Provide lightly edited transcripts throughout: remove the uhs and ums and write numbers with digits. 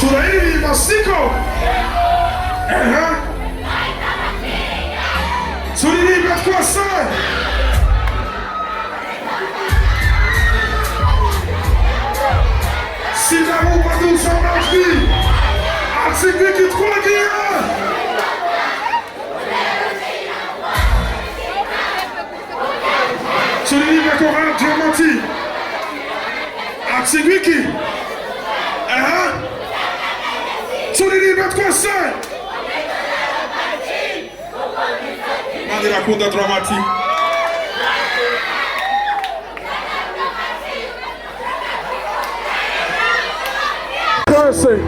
Tunaiva siko. Tunaiva kwa sana. Si l'amour pas tout ça ma vie. Activez qui trois guerres. Tunaiva kwa diamanti. Activez qui. Tunaiva kwa sana. Nadi la kunda dramati. Cursing.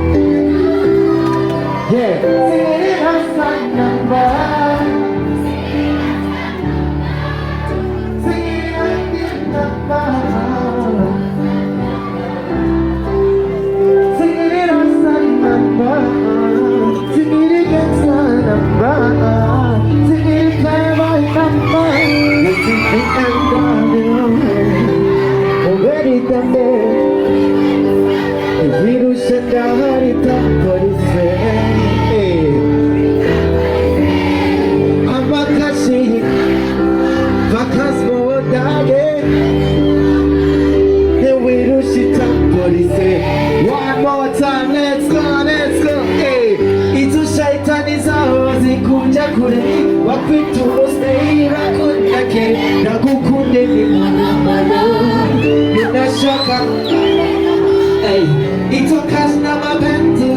Yeah. Sing it on my number. Sing it on your number. Sing it on my number. Sing it against my number. Sing it by my number. Let's sing it and down. Already done there. Virusenda harita polise Amakashi Vakas modage The virushita polise One more time, let's go Itu shaitani zao zikunja kure Wapitu mostei rakundake Nagukunde ni mwanamalo Ninashoka Itokazna mapenzi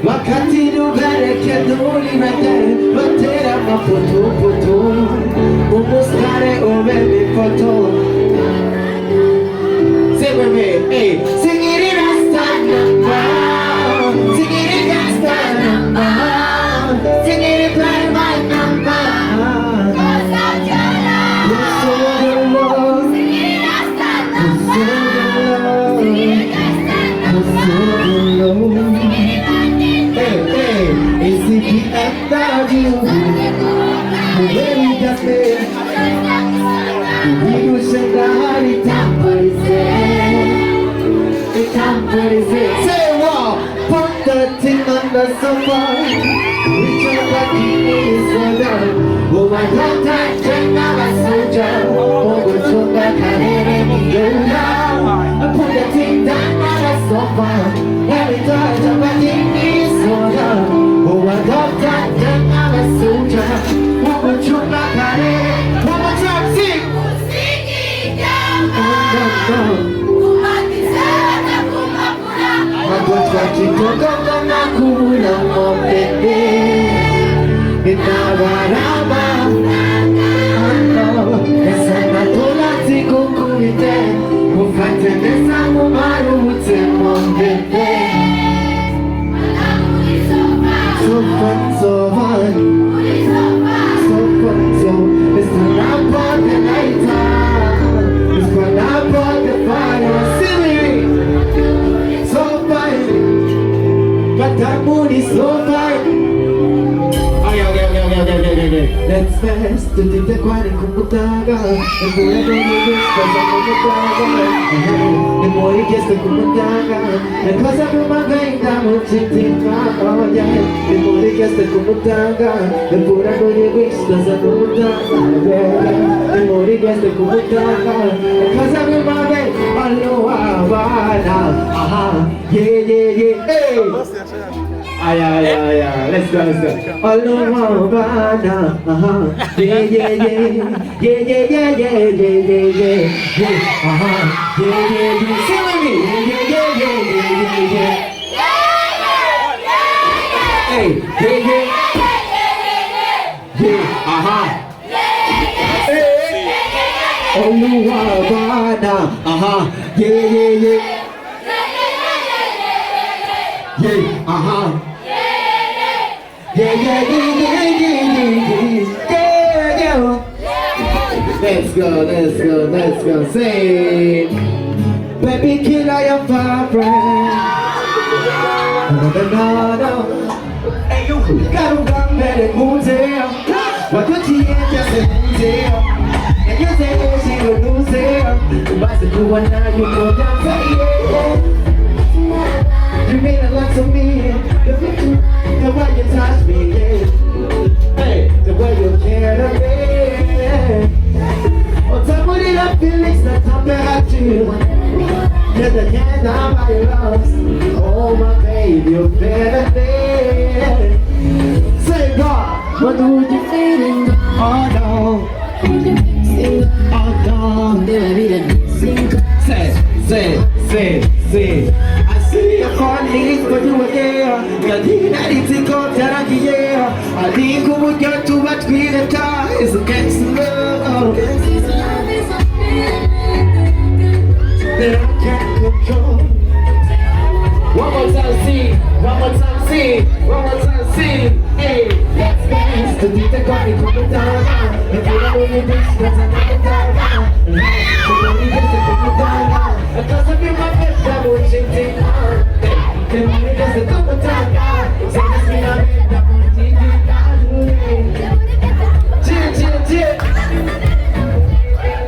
wakati nubereke dulimete batera maputu umustare ubebe foto Sing with me, hey, sing it in a stand-up, sing it in a stand-up, sing it in my number. Say what? Put that thing on the sofa. Reach out the keys for them. Oh my God, that thing on the sofa. Oh, go to the canary. I put that thing down on the sofa. Every time somebody needs soda. Oh my God, that thing on the sofa. Oh, go to the canary. One more time, sing. Wakitoka kama kuna mopete Itawaraba Esana tola tiku kumite Ufate nesa mumaru ute mopete Sofan sovan Sofan so It's not about the night It's not about the fire Silly But that mood is so fine. Let's fast to the quad and Kumutaga. The Burano is because I'm Kumutaga. The more it gets to Kumutaga. Because I'm my going down with Chitika. Oh, yeah. The more it gets to Kumutaga. The Burano is because I'm Kumutaga. The more it gets to Kumutaga. Because I'm my way. Aloha, aha. Yeah. Hey. Ay, let's go. Aloha, aha. Yeah. Aha. Yeah. Sing with me. Yeah. Hey, yeah. Aha. Aloha, aha. Yeah. Yeah, uh-huh. Yeah. Let's go. Say, baby, kill all your vibrant. No. Hey, you gotta run better, move there. What you see, just move there. And you say, she will lose there. You must do one now, you go down, say, yeah. You lost. Oh my baby, you're better than. Say God, what do you feeling? Oh no. Oh no. Say. I see your calling, but you were there. You're the thing of Jarakia. I think we would get too much green and ties against love. That I can't control. One more time, see. Hey, let's dance. The beat that got me coming down. If you don't know your bitch, that's another down. So don't need to come down. Because I feel my best, I'm watching things on. Then when it does the double down. Say this me, I'm in that one, chill.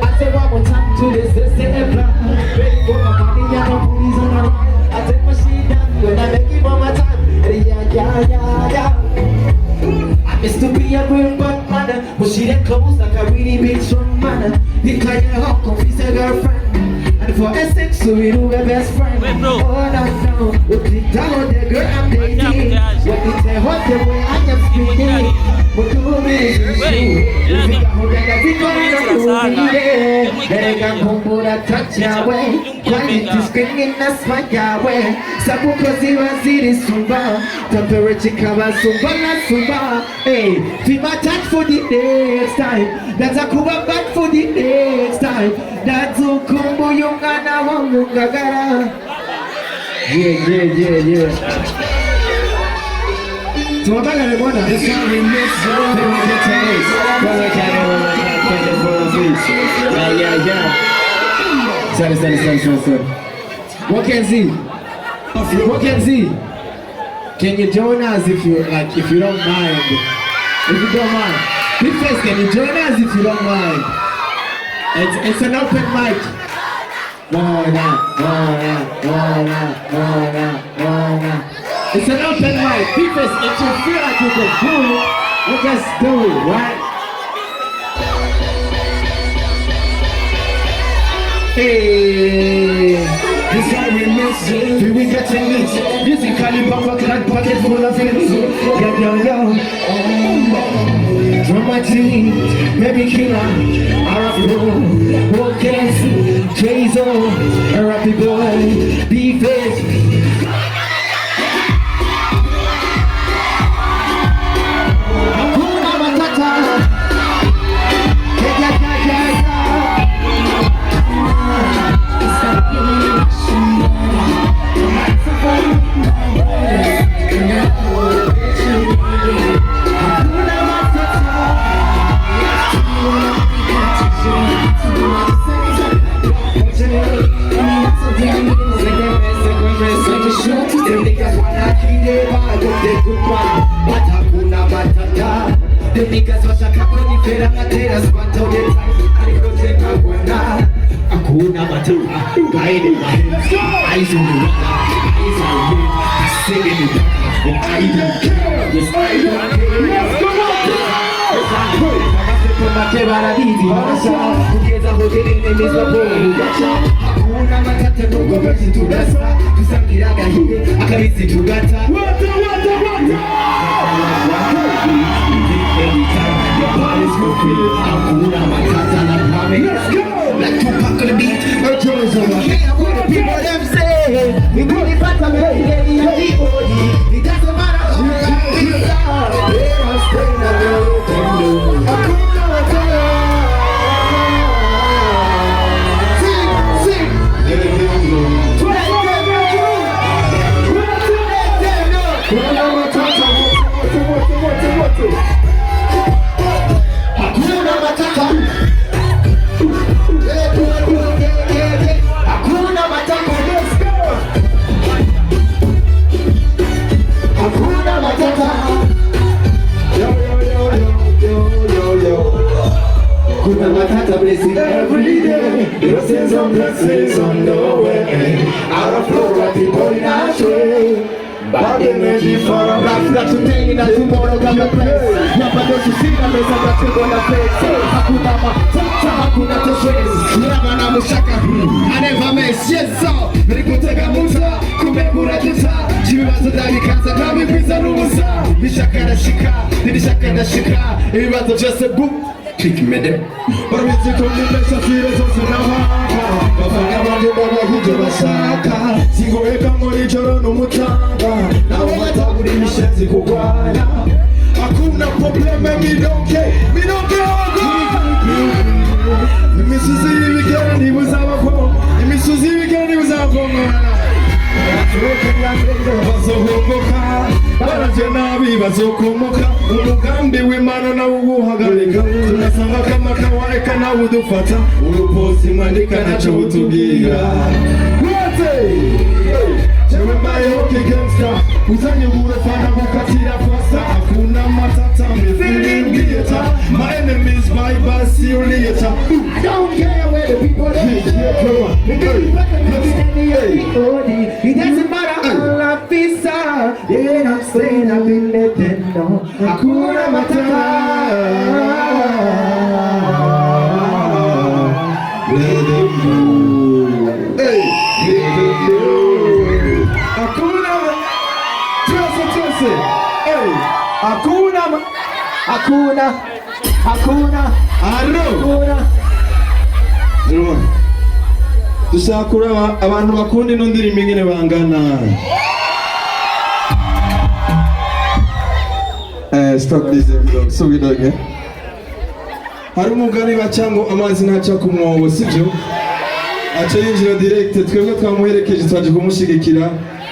I say one more time to this plan. Ready for my body, I don't put these on. I take my shit down when I make it for my time. Yeah. I used to be a real bad mother, but she that close like a really big strong man. He can't help confuse a girlfriend. And for Essex, so we do the best friend. Oh no, we click down the girl I'm dating. When we say what the way I am speaking, what do we do? We got more than a big one, they got combo that touch your way. Quality screaming, that's my Yahweh. Sabu kozi waziri sumba. Temperature cover sumba. Hey, feel my touch for the next time. That's a kuba back for the next time. That's a combo yung ana wangu gagara. Yeah. Tumapanga ni mwana. This one we miss. Yeah. Sorry. What can see? Can you join us if you don't mind? If you don't mind. Big face, can you join us if you don't mind? It's an open mic. Monna. It's an open mic. Big face, if you feel like you can do it, you just do it, right? Hey, this how we miss you. We get to meet. Musically, pop clad pocket full of hits. Yo. Dramatic, maybe killer. Arab Walkers, Jason, Arabic boy, B-Face. The niggas wataka kunifera matera spanta udeta alikoteka bwana hakuna matera guide in my hands eyes on the road singing it and I don't care yes I don't care let's go matera dizi wanasha kugeza hotelini mizwa bolu hakuna matata nuko basi tudasa tusangiraga hiye akabisi tugata wata every time your body's moving, hakuna matata na pame. Let's go! Like Tupac on the beat, her drums on my head. What the people them say, we put it back to me, it doesn't matter how long we are. They must stay in the road. Hakuna matata. Sing. Hakuna matata. Hakuna matata. Let's go. Hakuna matata. Yo. Hakuna matata, blessing every day. Blessings on the way. Out of flow, people in our way. bad energy for a rap. Not today, not tomorrow, got the place. Never those who see the mess that you gonna face. Hakuna matata, hakuna teshwezi. Never na mushaka, I never miss. Yes sir, nilikutega muta, kumekura tuta. Jibibazo ndabikaza, kami kwiza n'ubusa. Nishaka ndashika, nishaka ndashika. Ibibazo just a book. Kick me there. But I'm into combination, feel it also now. Bafana banje babahuje bashaka. Singoheka muri joro n'umutanga. Nawe batagura imishenzi kugwana. Hakuna probleme, me don't care. Me don't care how good. Imisuzi y'ibigeni buzabavamo. Imisuzi y'ibigeni buzavamo. Bazohogoka, baraje nabi bazokomoka. Umugambi w'Imana nawo uwuhagarika. Tunasanga kama kawaida nawe udufata. Uruposi mwandika naco utubwira. Jewe mbaye hockey gangster. Uzanyibure fana gukatira fasta. Hakuna matata, me feeling theater. My enemies bye see you later. I don't care where the people live. It doesn't matter all I feel, yeah, I'm staying up in the tent. Hakuna matata. Let them go. Hey, let them go. Hakuna Tese. Hey, Hakuna. Dushakura abantu bakunda ino ndirimbo ingene bangana. Stop this episode. So we done, yeah? Hari umugani baca ngo amazi ntaca ku mwobo, sibyo? Aca yinjira direct, twebwe twamuherekeje twaje kumushigikira.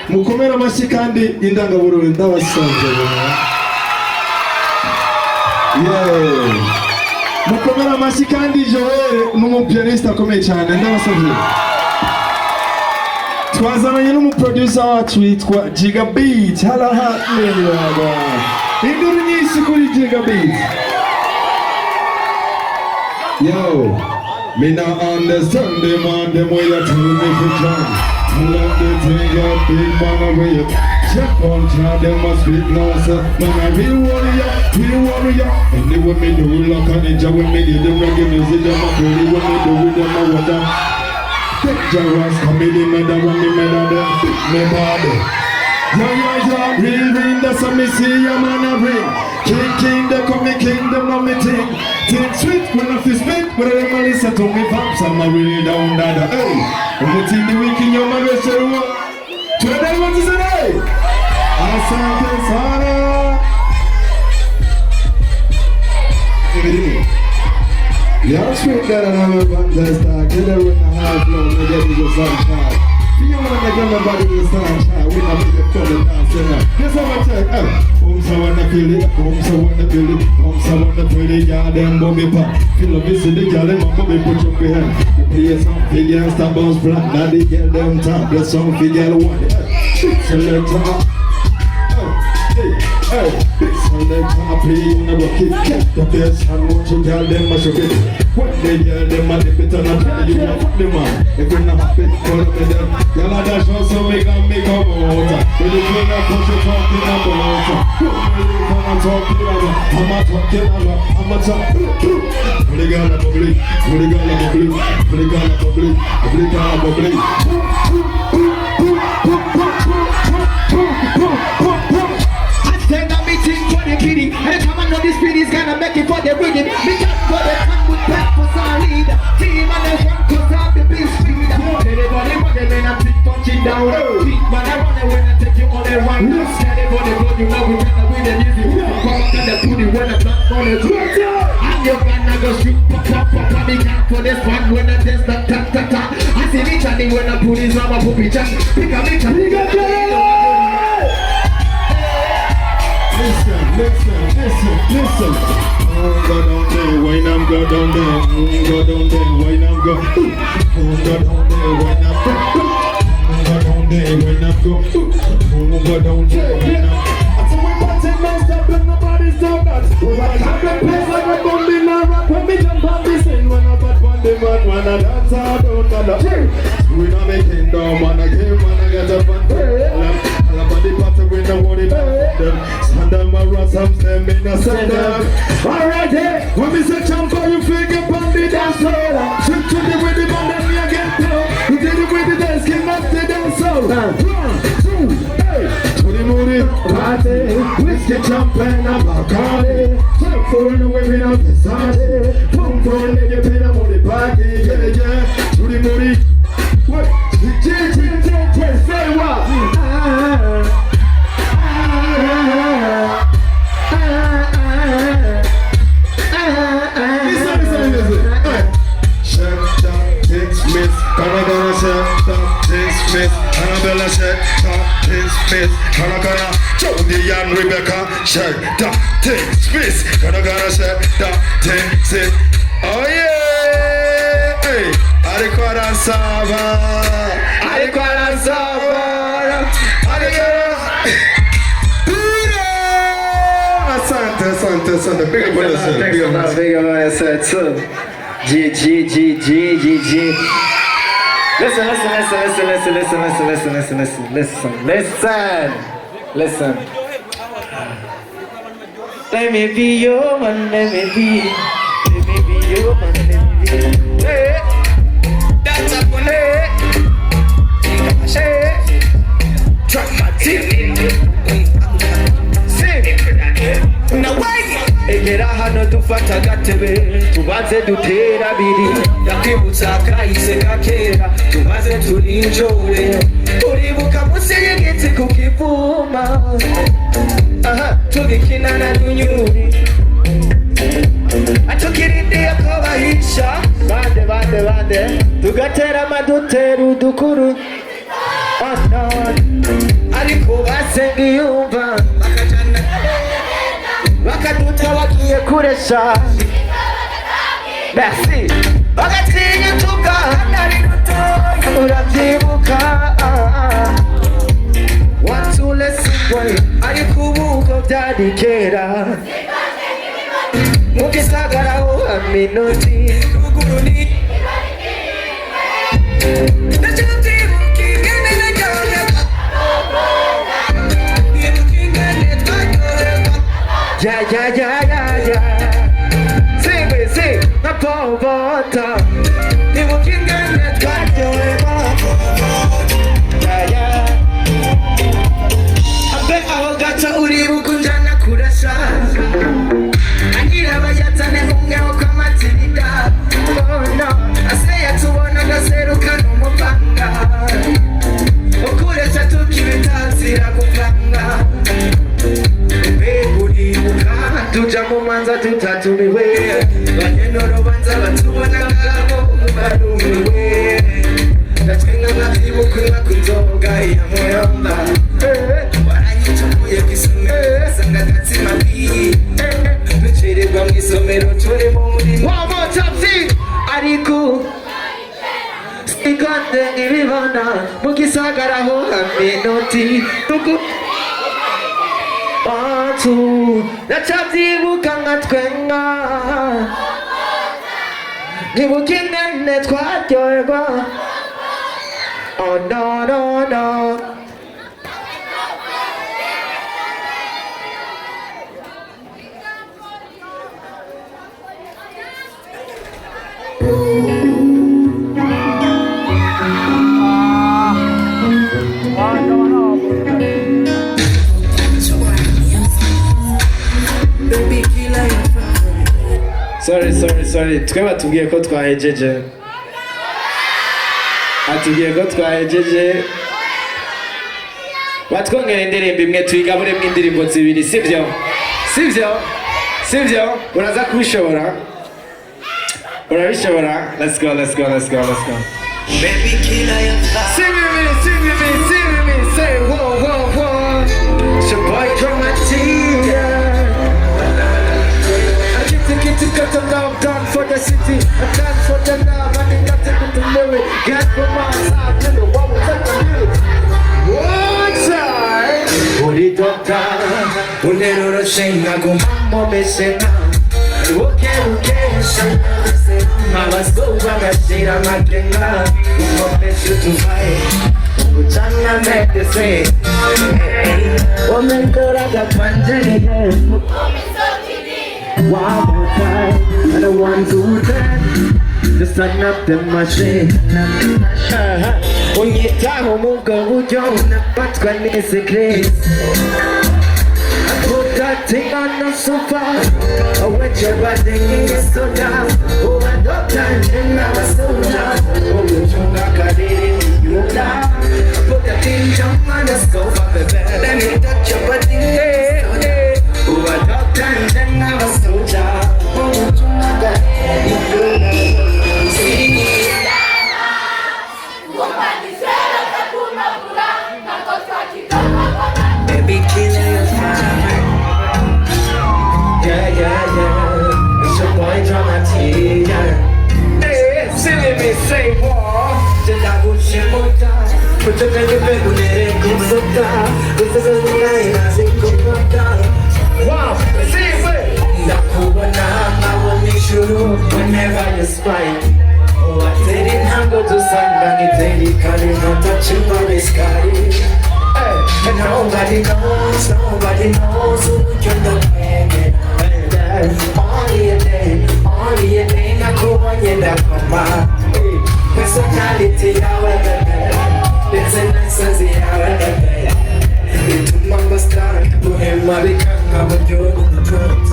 Mukomera amashyi kandi indangabururu ndabasanje. Yeah. Mukomera amashyi kandi Joel n'umupianiste akomeye cyane ndabasanje. Twazananye n'umuproducer wacu witwa Gigabeat. Hala hatleyaga. Induru nyinshi kuri Gigabeat. Yo, me not understand them way you tell me to jump. Let the thing up, big man away. Check on child, they must speak now, sir. Man, a real warrior. And they want me do like a ninja, when me get the reggae music, them a pretty, when me do with them a water. Take Jarras, come in the medal, when me medal them, me body. Yeah, real, that's a me see a man a ring. King, they come me kingdom of me thing. Take sweet, when I feel spit, when I am a listen to me vamps, I'm a really down that. Hey, I'm a team the week in your mother's show. To the day, what is it, hey? Asante sana. Y'all sweet that I have a fantastic. Get it with a high flow, me get it with sunshine. You wanna get my body with sunshine, we not make it for the dance now. This is what I check. So wanna feel it, so wanna feel it, so wanna feel it, y'all them bummy pop. Feel the visit, y'all them bummy put your behind. You play some figure, star bounce black, now they get them top. There's some figure one. Select top. Hey, select top, play in the bucket. The best and what you tell them must be. When they hear them, I dip it on a tell you what fuck them on. If you're not happy, call up with them. Y'all are dash on so make a water. When you feel like what you're talking about. I'm talking Send a meeting for the kidding. And come on, know this beat is gonna make it for the rhythm. Me just go the time with back for solid. Team and the front cause I'm the big speed. Everybody want them and I'm punching down. Beat man, I run when I take you on the run. Scared for the blood, you know we gonna win the music. Come up to the booty when I'm not on the truth. And you're gonna go shoot, pop, me can't for this one when I test that ta. I see me chatting when I put his mama puppy chat. Pick up me chat. Listen. Go down there, wine and go down there. Go down there, wine and go. Go down there, wine and go. Go down there, wine and go. Go down there, wine and go. I said we party non-stop and nobody's done that. We got a place like a bumping and rock when we jump on this thing. When I put on the man, when I dance, I don't know. We not making down, man, I came, man, I get up and body party. want some stem in a stand up. Alright, hey, when me say jump on you figure on the dance floor. Shoot to the rhythm and then me again flow. You did it with the dance, king of the dance floor. 1, 2, hey, to the moody party. Whiskey champagne and bakoreye. Jump for the women of the Sunday. Pump for the nigga pin up on the party. Yeah, yeah, to the moody. What? Say what? Annabella said, Smith, Kanagana, Jody and Rebecca said, Smith, Kanagana said, Smith. Oh yeah! Hey, Arikwara Sava, Arikwara Sava, Arikwara. Asante, big up on yourself. Big up on yourself. G. Listen. Let me be your man, let me be your man, let me be. Hey, that's up on it. Hey, drop my teeth. Sing. Now wait. Egera hano dufata gatebe tubaze dutera biri yakwibutsa kahise kakera tubaze turinjore uribuka munsi y'igiti kukivuma tugikinana n'unyuri atukirinde ko bahisha bande tugatera amadutera udukuru ariko basenga iyumva bakaduta wagiye kuresha merci bagatinya tuga nari rutoya urabyibuka watule sigwe ariko ubuko byari kera mugisagaraho aminoti ruguruni Yeah. Sing, na povota. Divo kingane twajoeba. Yeah. Abe aho gacha uribuka njana kurasa. Angira bayatane mungeho kamatirida. Oh no, aseya tubona gaseruka n'umupanga. Okuresha tukibitazira kupanga. Tuja mumanza tutatumiwe banyenoro banza batubona ngabo barumiwe ndatenga ngakibukura kunzoga ya moyamba waranyituye kisume sanga gatsima bi tucirirwa mwisomero turimo muri wamo tapsi ariko ikonde ibibona mugisagaraho aminoti tuku Batu, ndacabyibuka nkatwenga Nyibuka ingene twaryoherwa Oh no Sorry, tweba tubwiye ko twahejeje batwongera indirimbo imwe tuyigaburemo indirimbo zibiri sibyo uraza kubishobora urabishobora let's go baby killer your fire sing with me say whoa it's your boy dramatic to cut them down, done for the city, and done for the love, and they got to put the lyric. Get from my side, to the one with the lyric. One side, put it up down, put it on the same, I go mamma missing now. Okay, Mama spoke when I said I'm not getting love. You miss you to fight. Uchana make the same. Oh, One more time, and the ones who turn, just turn up the machine. Unyitaho mugo ujo unapatwa ni secret. Put that thing on the sofa, wet your body in the soda. Oh, I don't time in our soda. Oh, you chunga kadiri yuda. Put that thing jump on the sofa, baby. Let me touch your body in the soda. Oh, I don't time in our soda. Oh, you chunga kadiri yuda. Baby, kill your fire. Yeah. It's your boy Dramatic. Hey, silly me say war. Just I would share more time. Put your baby back when it comes so down. This is a night I say come down. Wow, see it. Nakubona, I will make sure whenever you spine. Oh, I did it, I'm going to sundown. It's daily, calling on touching by the sky. And nobody knows who you're the baby. Only a day, I go on you that come personality, however, it's a nice as the however. It's a mamba star, to him, I become a joke in the throat.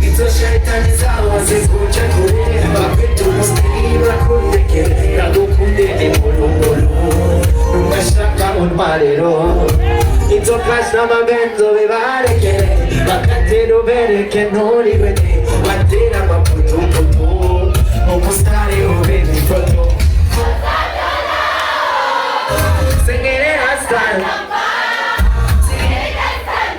It's a shaitan, it's ours, it's good, check it. But we do stay, I couldn't get it. I don't Mashaka un marero. It's a class number benzo vivare che ma cantero bene che non li vedi. Mattina ma puto o postare o vedi foto. Singing it as time. Singing it as time.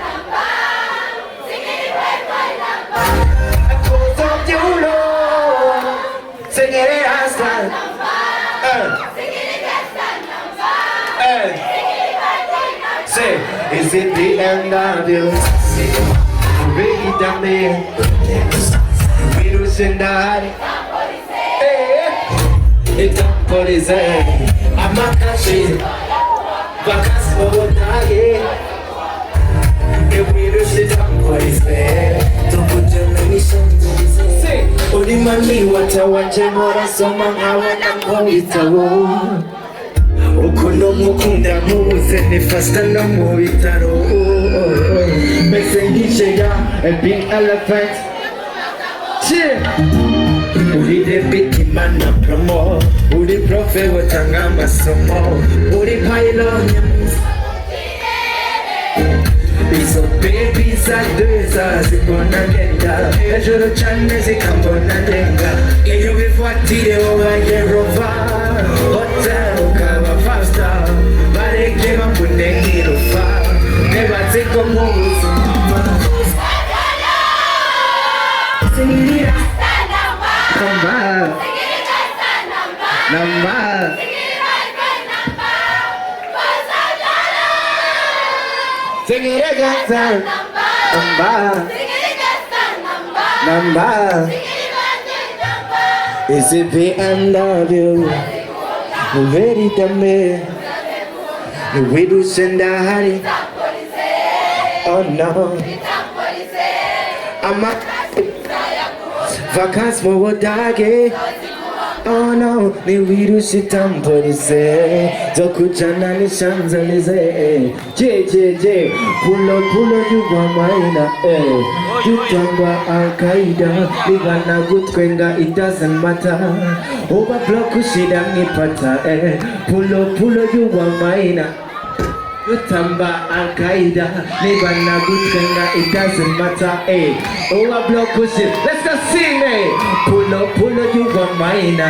Say, is it the end of you? Really damn me. We do send that. It's up for his head. I'm a country. Vacas for dying. If we do shit up for his head. Don't put your money on his head. Only money, what I want, you more than someone I want, I'm going to go. Ukono mukunda muze ni fasta no mubitaro. Mesengishe ya a big elephant. Uri the big man na promo. Uri profe watanga masomo. Uri pylon. Izo baby za deza zikona genda. Ejoro chane zikambona denga. Iyo bifuatire owa yerova. Hotel kaba fasta. Bareke bambune ngirufa. Neba ziko muzi. Singira Namba Sing it again, number. Is it BMW? Very dumb. We do send a honey. Oh no. I'm a vacance for dage. Oh no, ni wiru sitampolize. Zokujana ni Champs-Élysées. J. Pull up, you want mine. Jutangwa Al-Qaeda. Livana good kwenga, it doesn't matter. Overblock kushida nipata. Pull up, you want mine. Jutamba Al-Qaeda. Livana good kwenga, it doesn't matter. Overblock kushida. Let's go sing, Pull up, you want mine.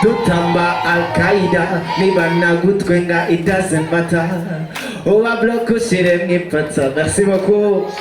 Tutamba Al-Qaeda, Libana good kwenga, it doesn't matter. Overblock kushire nipata. Merci beaucoup.